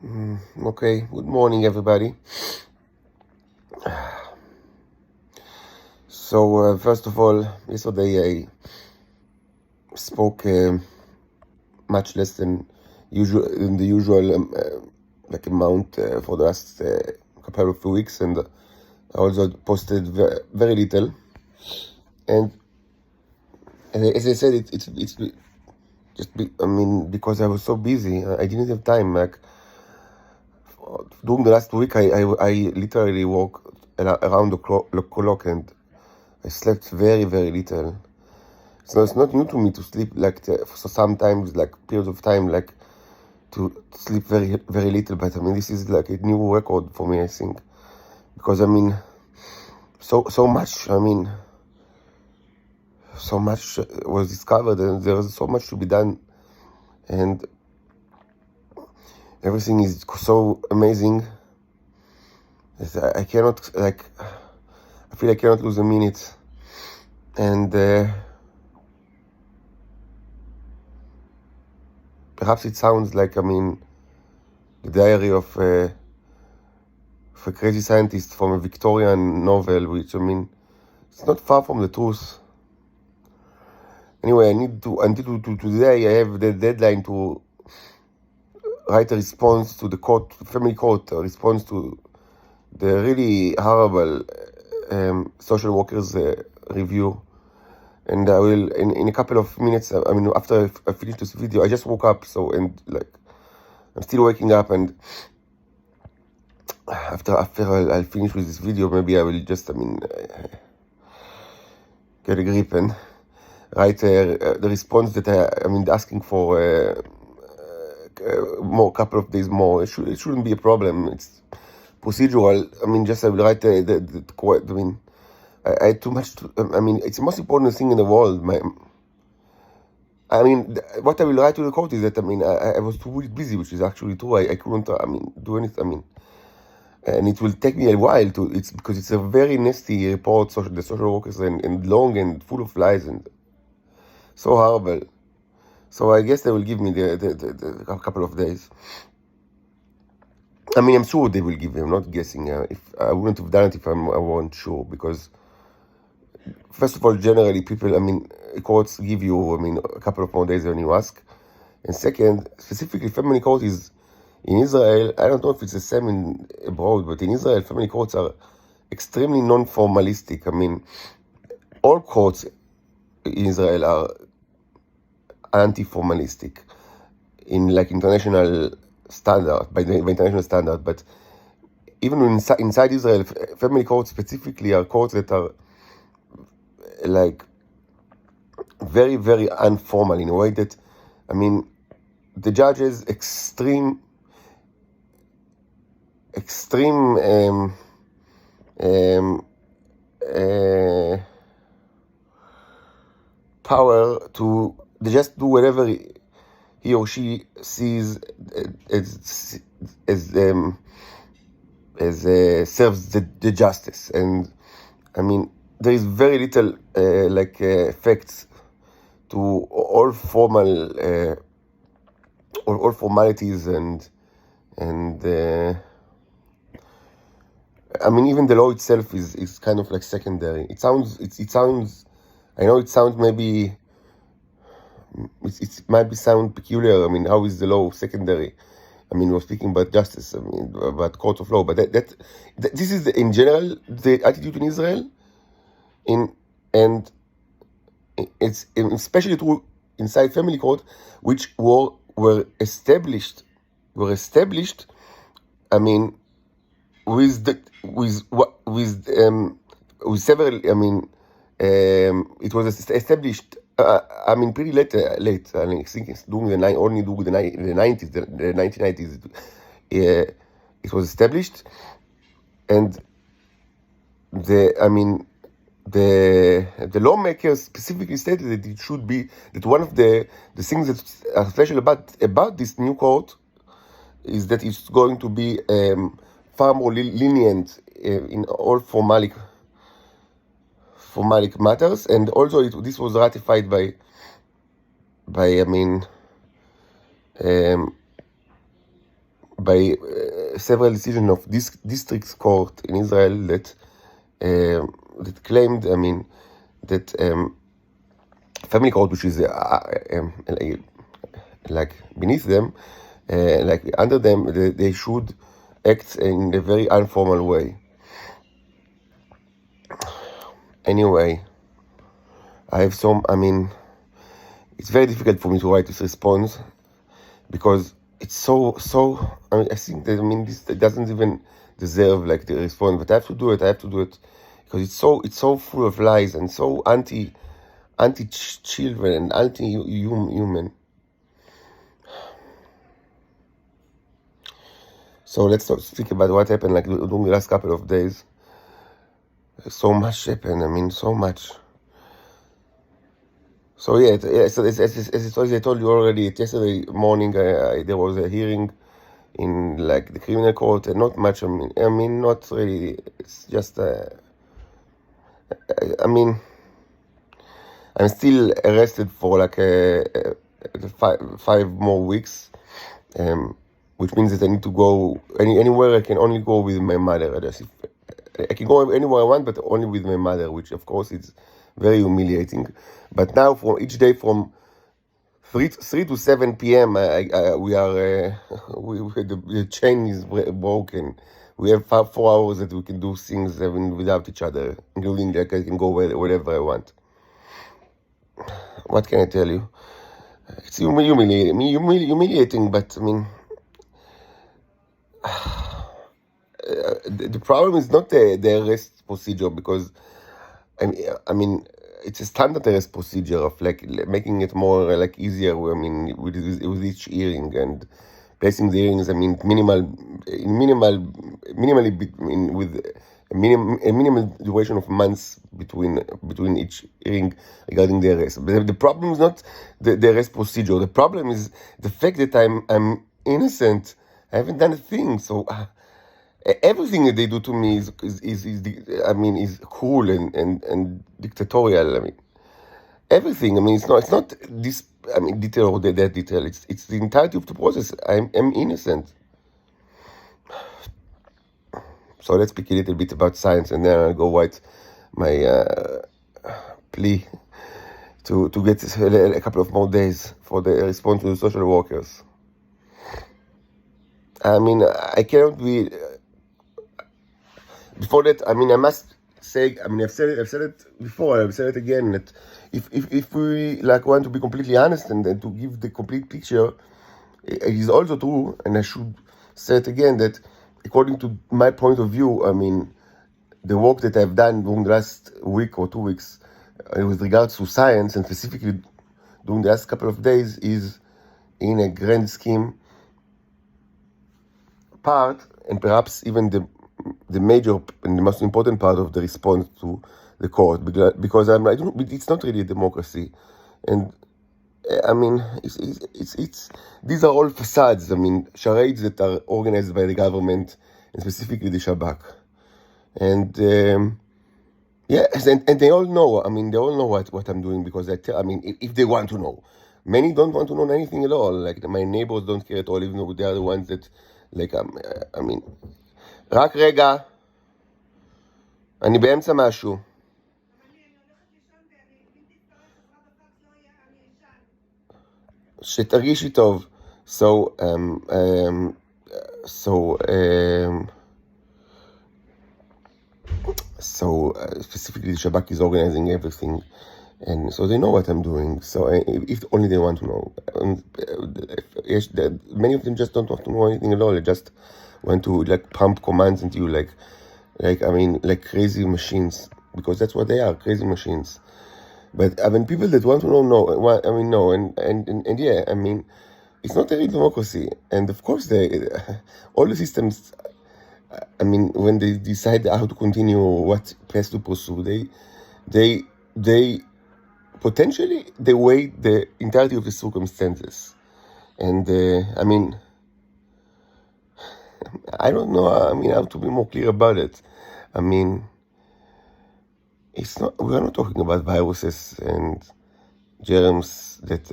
Okay, good morning, everybody. So, first of all, yesterday I spoke much less than usual in the usual like amount for the last couple of weeks, and I also posted very little. And as I said, it's because I was so busy, I didn't have time. Like during the last week, I literally walked around the clock, and I slept very little. So it's not new to me to sleep so sometimes like periods of time like to sleep very little. But this is like a new record for me, I think, because so much so much was discovered, and there's so much to be done, and everything is so amazing that I cannot I feel I cannot lose a minute. And perhaps it sounds like the diary of a crazy scientist from a Victorian novel, which it's not far from the truth. Anyway, until today I have the deadline to write a response to the family court, a response to the really horrible social workers review. And I will, in a couple of minutes, after I finish this video, I just woke up, I'm still waking up, and after I'll finish with this video, maybe I will just, get a grip and write the response that asking for more, couple of days more. It shouldn't be a problem. It's procedural. I will write I had too much to, it's the most important thing in the world. What I will write to the court is that, I was too busy, which is actually true. I couldn't, do anything, and it will take me a while because it's a very nasty report, the social workers, and long and full of lies and so horrible. So I guess they will give me a couple of days. I'm sure they will give me. I'm not guessing. If I wouldn't have done it if I weren't sure, because first of all, generally people, courts give you, a couple of more days when you ask. And second, specifically family court is in Israel. I don't know if it's the same in abroad, but in Israel, family courts are extremely non-formalistic. All courts in Israel are anti-formalistic in international standard, by international standard. But even inside Israel, family courts specifically are courts that are very informal, in a way that the judges extreme power to they just do whatever he or she sees as serves the justice. And there is very little effects to all formal all formalities, and even the law itself is kind of secondary. It sounds I know it sounds maybe it might sound peculiar. How is the law secondary? We're speaking about justice, about court of law, but that this is in general the attitude in Israel, and it's especially true inside family court, which were established. With several. It was established. Pretty late. I think it's during the 90s, the 1990s. It was established, and the lawmakers specifically stated that it should be that one of the things that are special about this new court is that it's going to be far more lenient in all formalic matters. And also this was ratified by by several decisions of this district court in Israel that claimed, that family court, which is like beneath them, like under them, they should act in a very informal way. Anyway, I have some, it's very difficult for me to write this response because it's so, I think that, this doesn't even deserve like the response, but I have to do it because it's so full of lies and so anti-children and anti-human. So let's speak about what happened like during the last couple of days. So much happened, so much. So yeah, so as I told you already, yesterday morning there was a hearing in like the criminal court, and not much. Not really. It's just I'm still arrested for like 5 more weeks, which means that I need to go anywhere. I can only go with my mother. I can go anywhere I want, but only with my mother, which of course is very humiliating. But now, for each day from 3 to 7 p.m., the chain is broken. We have 4 hours that we can do things without each other, including like I can go wherever I want. What can I tell you? It's humiliating, but the problem is not the arrest procedure, because it's a standard arrest procedure of like making it more like easier. With each hearing and placing the hearings. With a minimal duration of months between each hearing regarding the arrest. But the problem is not the arrest procedure. The problem is the fact that I'm innocent. I haven't done a thing. So everything that they do to me is cruel and dictatorial. Everything. It's not this. Detail or that detail. It's the entirety of the process. I'm innocent. So let's speak a little bit about science, and then I'll go write my plea to get a couple of more days for the response to the social workers. I cannot be. Before that, I must say, I've said it before, I've said it again, that if we like want to be completely honest and to give the complete picture, it is also true, and I should say it again, that according to my point of view, the work that I've done during the last week or 2 weeks with regards to science, and specifically during the last couple of days, is in a grand scheme part, and perhaps even the major and the most important part of the response to the court, because it's not really a democracy, and it's these are all facades. Charades that are organized by the government, and specifically the Shabak, and and they all know. They all know what I'm doing, because if they want to know. Many don't want to know anything at all. Like my neighbors don't care at all, even though they are the ones that רק רגע, אני באמצע משהו. שתרגישי טוב. So specifically the Shabak is organizing everything, and so they know what I'm doing. So if only they want to know. Many of them just don't want to know anything at all. They just want to like pump commands into you like crazy machines, because that's what they are, crazy machines. But people that want to know, no, and yeah, it's not a real democracy. And of course, all the systems, when they decide how to continue, what path to pursue, they potentially they weigh the entirety of the circumstances. And I don't know. How to be more clear about it. It's not. We are not talking about viruses and germs that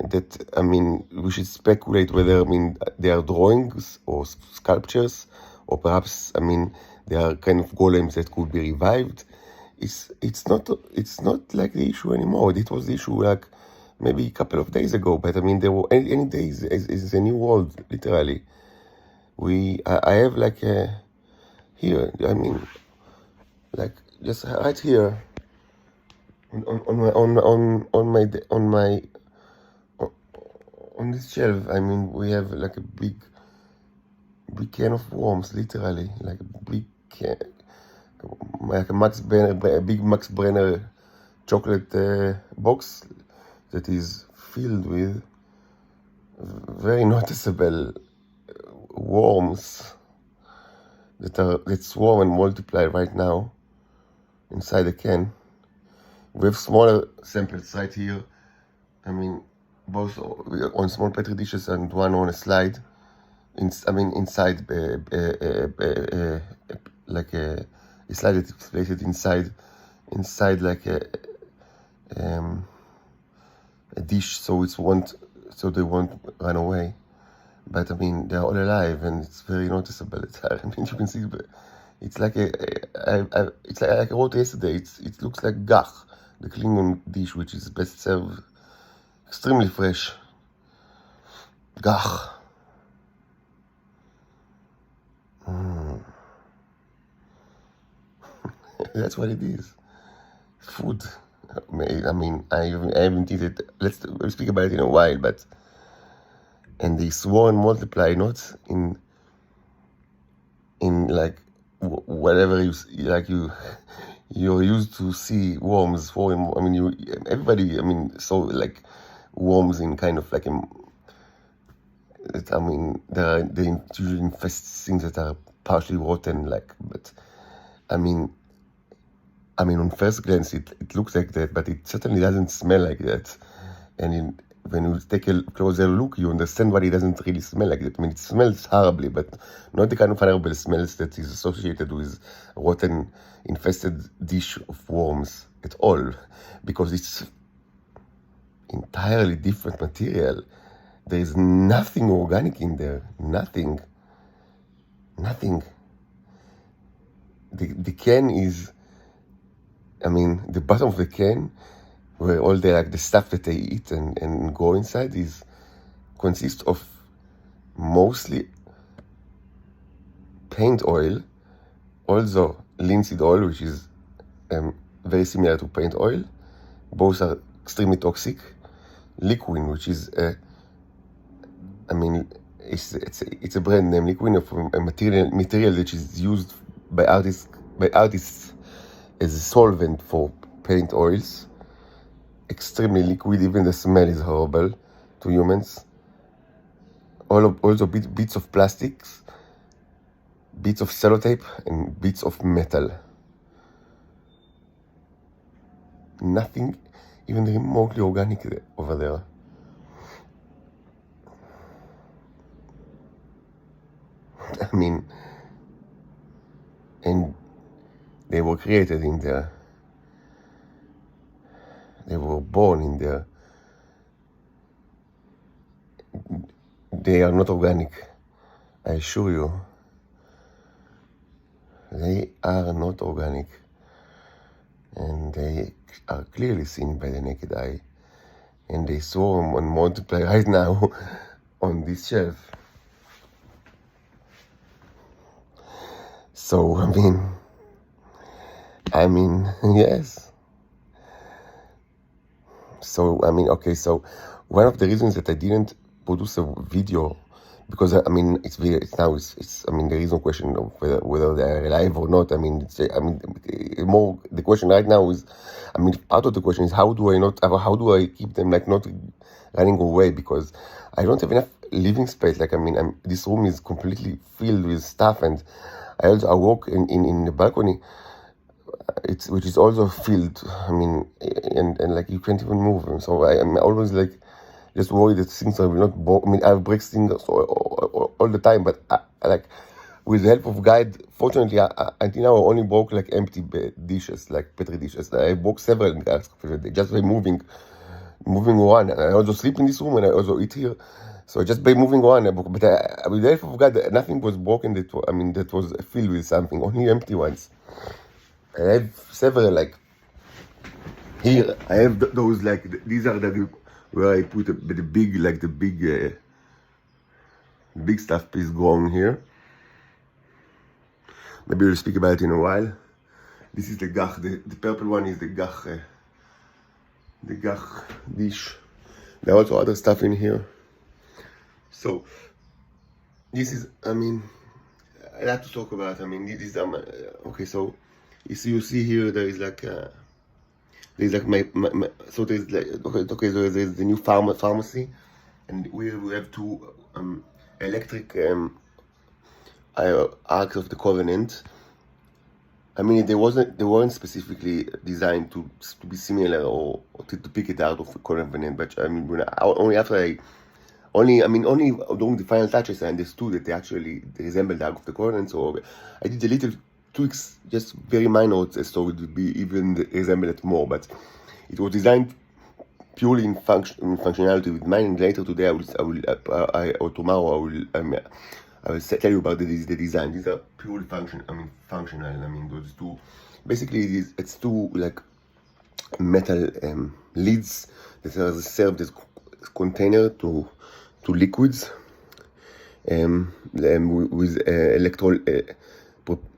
that, I mean, we should speculate whether, I mean, they are drawings or sculptures, or perhaps, I mean, they are kind of golems that could be revived. It's not like the issue anymore. It was the issue like maybe a couple of days ago, but I mean, there were any days is a new world, literally. I have like here, I mean, like just right here on this shelf. I mean, we have like a big can of worms, literally, like a big can, like a big Max Brenner chocolate box that is filled with very noticeable worms that swarm and multiply right now inside the can. We have smaller samples right here. I mean, both on small petri dishes and one on a slide. Inside like a slide that is placed inside like a dish, so they won't run away. But I mean, they're all alive, and it's very noticeable. I mean, you can see it's like it's like I wrote yesterday. It looks like gach, the Klingon dish, which is best served extremely fresh. Gach. That's what it is. Food. I mean, I haven't eaten it. We'll speak about it in a while, but and they swarm and multiply, not in like whatever you're used to see worms swarm. I mean, everybody. I mean, so like worms in kind of like I mean, they usually infest things that are partially rotten, like. But I mean, on first glance, it looks like that, but it certainly doesn't smell like that. And when you take a closer look, you understand why it doesn't really smell like that. I mean, it smells horribly, but not the kind of horrible smells that is associated with rotten, infested dish of worms at all, because it's entirely different material. There is nothing organic in there. Nothing. The can is, I mean, the bottom of the can, where all the stuff that they eat and go inside, consists of mostly paint oil, also linseed oil, which is very similar to paint oil. Both are extremely toxic. Liquid, which is I mean, it's a brand name. Liquid of a material that is used by artists as a solvent for paint oils. Extremely liquid. Even the smell is horrible to humans. Also bits of plastics, bits of sellotape, and bits of metal. Nothing even remotely organic over there. I mean, and they were created in there. They were born in there. They are not organic, I assure you. They are not organic. And they are clearly seen by the naked eye. And they swarm and multiply right now on this shelf. So, I mean, yes. So, okay, so one of the reasons that I didn't produce a video, because there is no question of whether they are alive or not. More the question right now is, part of the question is how do I keep them like not running away, because I don't have enough living space. This room is completely filled with stuff, and I walk in the balcony, which is also filled. And like you can't even move. So I'm always like just worried that things will not. I break things all the time, but with the help of guide, fortunately, until now I only broke like empty dishes, like petri dishes. I broke several just by moving moving on. And I also sleep in this room and I also eat here. So just by moving on, but I with the help of God, nothing was broken. That was filled with something. Only empty ones. I have several like here. I have those like these are the where I put the big like the big stuff piece going here. Maybe we'll speak about it in a while. This is the gach. The purple one is the gach dish. There are also other stuff in here. So this is, I mean, I have to talk about. I mean, this is okay. So you see here there is like there's like my so there's like okay so there's the new pharmacy, and we have two electric Arks of the Covenant. I mean, they weren't specifically designed to be similar or to pick it out of the Covenant, but I mean, only during the final touches I understood that they resemble the Ark of the Covenant, so I did a little tweaks, just very minor, so it would be even resemble it more, but it was designed purely in functionality with mine, and later today or tomorrow I will tell you about the design. These are purely functional. I mean, those two. Basically, it's two like metal lids that are served as container to liquids,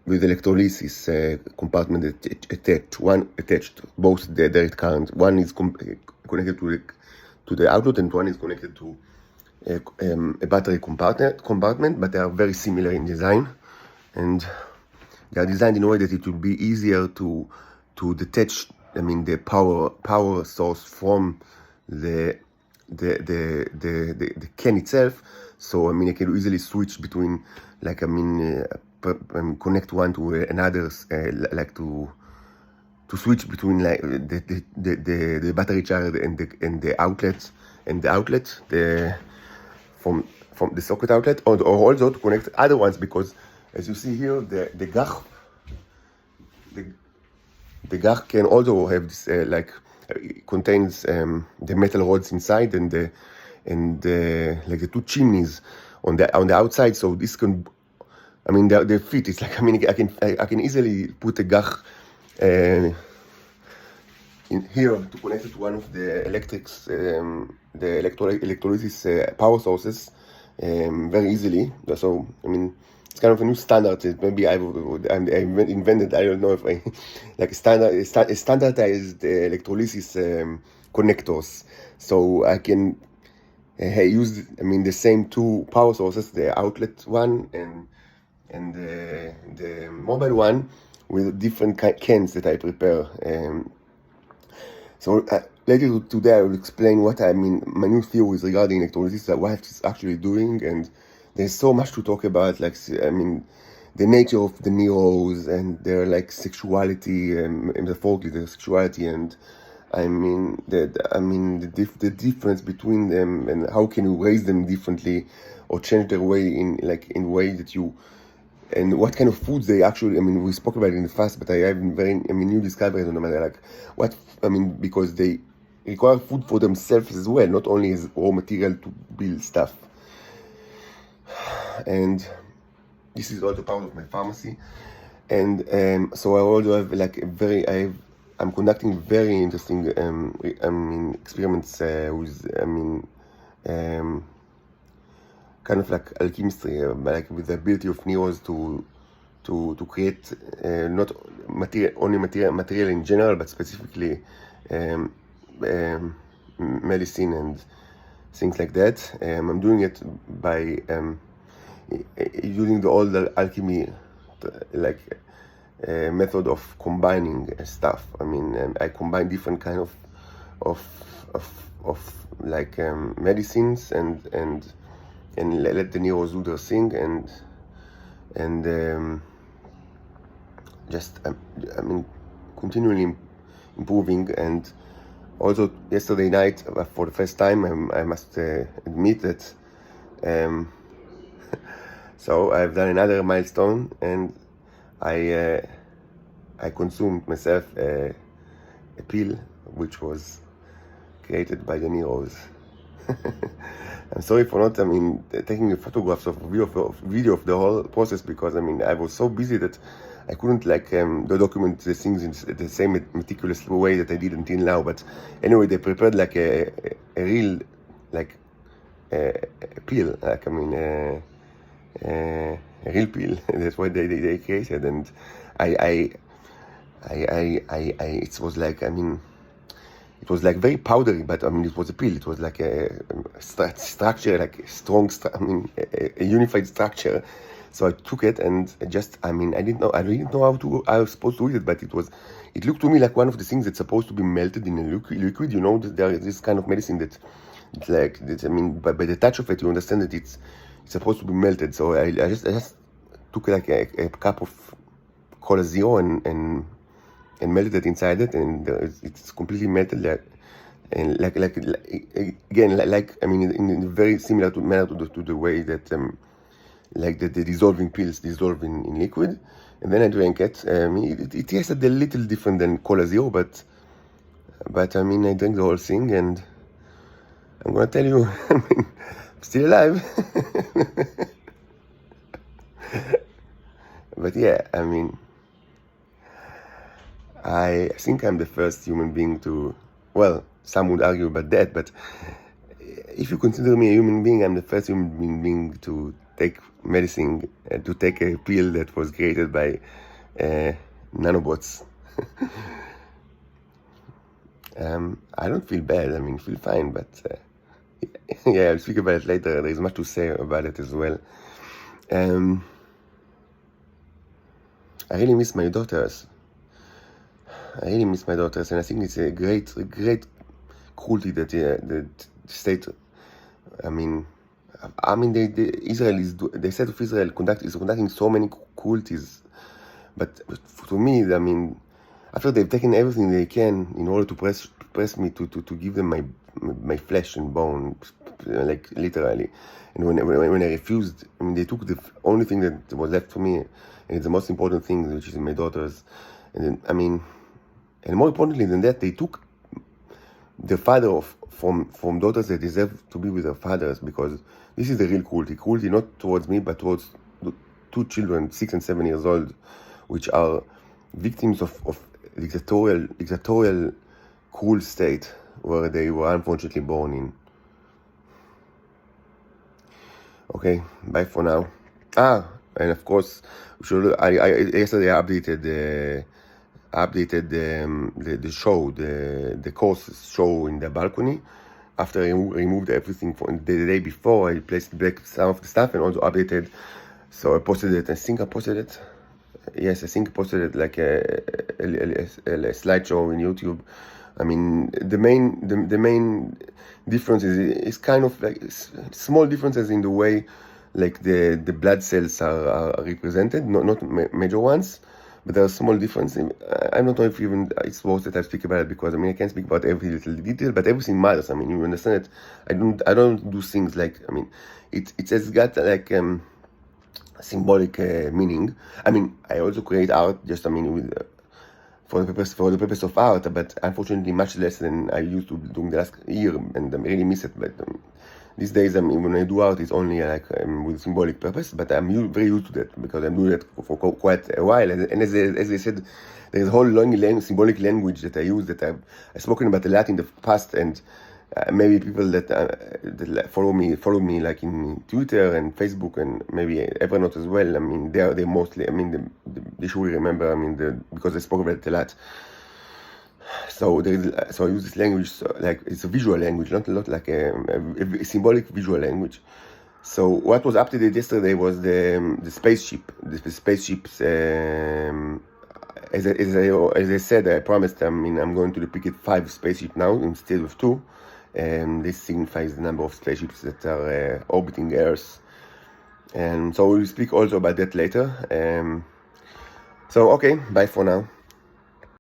with electrolysis compartment attached. Both the direct current. One is connected to the outlet, and one is connected to a battery compartment, but they are very similar in design, and they are designed in a way that it will be easier to detach. I mean, the power source from the can itself. So I mean, I can easily switch between, like connect one to another, like to switch between like the battery charger and the outlet from the socket outlet, or also to connect other ones, because as you see here, the gach can also have this contains the metal rods inside and like the two chimneys on the outside. So this can, I mean, they fit. It's like, I mean, I can easily put a gach in here to connect it to one of the the electrolysis power sources very easily. So I mean, it's kind of a new standard. Maybe I invented. I don't know if I like standardized electrolysis connectors. So I can use, I mean, the same two power sources, the outlet one and the mobile one, with different cans that I prepare. So later today I will explain what I mean, my new theories regarding electrolysis, what it's actually doing, and there's so much to talk about, like, I mean, the nature of the Neros and their like sexuality, and metaphorically their sexuality, and I mean the difference between them, and how can you raise them differently or change their way in way that you, and what kind of foods they actually, I mean, we spoke about it in the past, but I have new discoveries on them, like what, I mean, because they require food for themselves as well, not only as raw material to build stuff. And this is also part of my pharmacy, and so I also have like I'm conducting very interesting experiments with kind of like alchemistry, like with the ability of Neros to create not only material in general, but specifically medicine and things like that. I'm doing it by using the old alchemy method of combining stuff. I mean, I combine different kind of medicines and let the Neros do their thing, and just I mean, continually improving. And also yesterday night, for the first time, I must admit that so I've done another milestone, and I consumed myself a pill which was created by the Neros. I'm sorry for not, taking photographs of video of the whole process, because, I was so busy that I couldn't, document the things in the same meticulous way that I did until now. But anyway, they prepared, a real, peel, a real peel. That's what they created, and it was it was very powdery, but it was a peel. It was like a structure, like a strong, a unified structure. So I took it and I didn't know how I was supposed to eat it, but it looked to me like one of the things that's supposed to be melted in a liquid. You know, there is this kind of medicine that it's like, by the touch of it, you understand that it's supposed to be melted. So I just took a cup of Cola Zero and melted it inside it, and it's completely melted, in a very similar manner to the way that the dissolving pills dissolve in liquid. And then I drank it. It tasted a little different than Cola Zero, but I drank the whole thing, and I'm gonna tell you, I'm still alive. But yeah, I think I'm the first human being to, well, some would argue about that, but if you consider me a human being, I'm the first human being to take medicine, to take a pill that was created by nanobots. I don't feel bad, I feel fine, but yeah, I'll speak about it later. There's much to say about it as well. I really miss my daughters. And I think it's a great cruelty that the state, the state of Israel is conducting so many cruelties, but for me, after they've taken everything they can in order to press me to give them my flesh and bone, literally, and when I refused, they took the only thing that was left for me, and it's the most important thing, which is my daughters, and then, and more importantly than that, they took the father from daughters that deserve to be with their fathers, because this is the real cruelty not towards me, but towards the two children, 6 and 7 years old, which are victims of dictatorial cruel state where they were unfortunately born in. Okay, bye for now. And of course, yesterday I updated the show, the course show in the balcony. After I removed everything from the day before, I placed back some of the stuff and also updated. So I posted it. I think I posted it. Yes, I think I posted it like a slideshow in YouTube. The main difference is kind of like small differences in the way the blood cells are represented, not major ones. But there are small differences. I don't know if even it's worth that I speak about it, because I can't speak about every little detail, but everything matters. You understand it. I don't do things it has got symbolic meaning. I also create art just for the purpose of art, but unfortunately much less than I used to during the last year, and I really miss it. But these days, when I do art, it's only with symbolic purpose, but I'm very used to that, because I'm doing it for quite a while. And as I said, there's a whole long symbolic language that I use, that I've spoken about a lot in the past, and maybe people that follow me in Twitter and Facebook, and maybe Evernote as well. They mostly, they should remember. Because I spoke about it a lot. So I use this language it's a visual language, not like a symbolic visual language. So what was updated yesterday was the spaceship. The spaceships, as I said, I promised. I'm going to depict 5 spaceships now instead of 2. This signifies the number of spaceships that are orbiting Earth. And so we'll speak also about that later. So okay, bye for now.